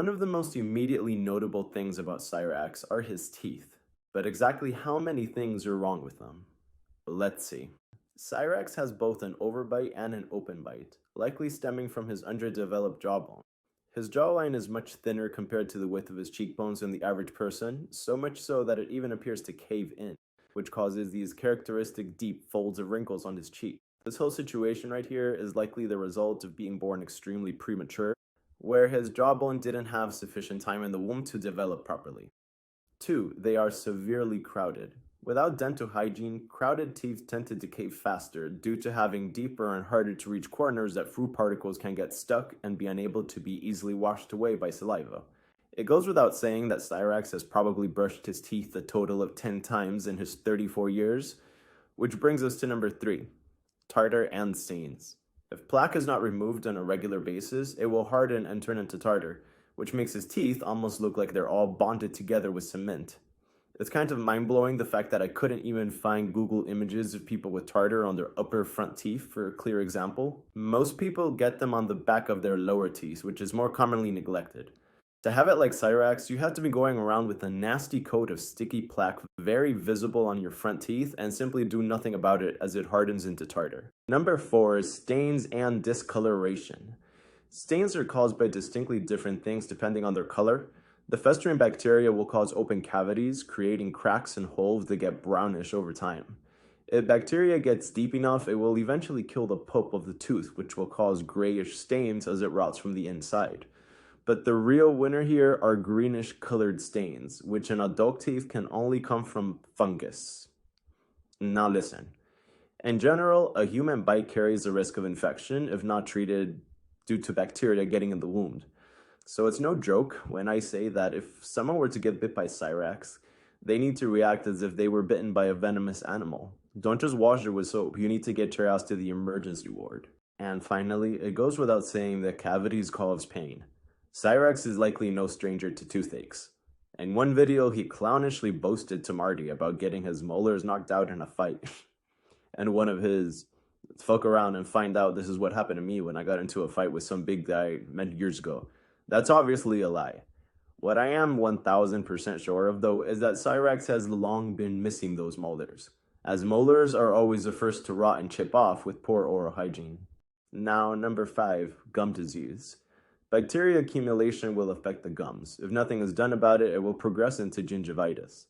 One of the most immediately notable things about Cyraxx are his teeth, but exactly how many things are wrong with them? Let's see. Cyraxx has both an overbite and an open bite, likely stemming from his underdeveloped jawbone. His jawline is much thinner compared to the width of his cheekbones than the average person, so much so that it even appears to cave in, which causes these characteristic deep folds of wrinkles on his cheek. This whole situation right here is likely the result of being born extremely premature, where his jawbone didn't have sufficient time in the womb to develop properly. 2. They are severely crowded. Without dental hygiene, crowded teeth tend to decay faster due to having deeper and harder to reach corners that food particles can get stuck and be unable to be easily washed away by saliva. It goes without saying that Cyraxx has probably brushed his teeth a total of 10 times in his 34 years, which brings us to number 3, tartar and stains. If plaque is not removed on a regular basis, it will harden and turn into tartar, which makes his teeth almost look like they're all bonded together with cement. It's kind of mind-blowing the fact that I couldn't even find Google images of people with tartar on their upper front teeth for a clear example. Most people get them on the back of their lower teeth, which is more commonly neglected. To have it like Cyraxx, you have to be going around with a nasty coat of sticky plaque very visible on your front teeth and simply do nothing about it as it hardens into tartar. Number 4 is stains and discoloration. Stains are caused by distinctly different things depending on their color. The festering bacteria will cause open cavities, creating cracks and holes that get brownish over time. If bacteria gets deep enough, it will eventually kill the pulp of the tooth, which will cause grayish stains as it rots from the inside. But the real winner here are greenish colored stains, which in adult teeth can only come from fungus. Now listen. In general, a human bite carries a risk of infection if not treated due to bacteria getting in the wound. So it's no joke when I say that if someone were to get bit by Cyraxx, they need to react as if they were bitten by a venomous animal. Don't just wash it with soap, you need to get your ass to the emergency ward. And finally, it goes without saying that cavities cause pain. Cyraxx is likely no stranger to toothaches. In one video, he clownishly boasted to Marty about getting his molars knocked out in a fight. And one of his, fuck around and find out this is what happened to me when I got into a fight with some big guy many years ago. That's obviously a lie. What I am 1000% sure of though is that Cyraxx has long been missing those molars, as molars are always the first to rot and chip off with poor oral hygiene. Now, number 5, gum disease. Bacteria accumulation will affect the gums. If nothing is done about it, it will progress into gingivitis.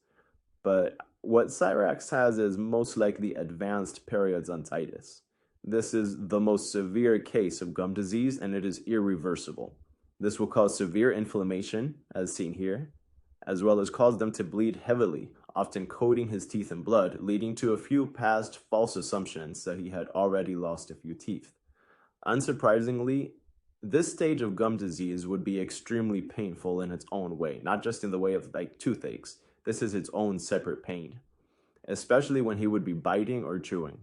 But what Cyraxx has is most likely advanced periodontitis. This is the most severe case of gum disease and it is irreversible. This will cause severe inflammation, as seen here, as well as cause them to bleed heavily, often coating his teeth in blood, leading to a few past false assumptions that he had already lost a few teeth. Unsurprisingly, this stage of gum disease would be extremely painful in its own way, not just in the way of like toothaches. This is its own separate pain, especially when he would be biting or chewing,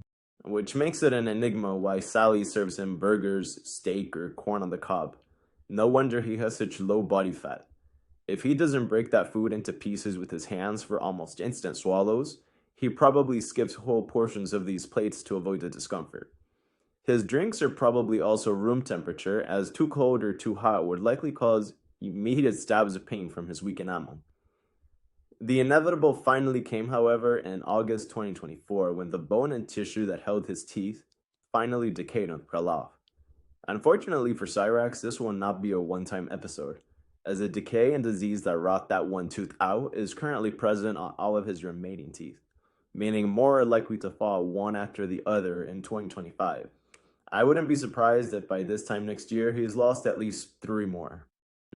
which makes it an enigma why Sally serves him burgers, steak, or corn on the cob. No wonder he has such low body fat. If he doesn't break that food into pieces with his hands for almost instant swallows, he probably skips whole portions of these plates to avoid the discomfort. His drinks are probably also room temperature, as too cold or too hot would likely cause immediate stabs of pain from his weak enamel. The inevitable finally came, however, in August 2024 when the bone and tissue that held his teeth finally decayed and fell off. Unfortunately for Cyraxx, this will not be a one-time episode, as the decay and disease that rot that one tooth out is currently present on all of his remaining teeth, meaning more are likely to fall one after the other in 2025. I wouldn't be surprised if by this time next year he's lost at least 3 more.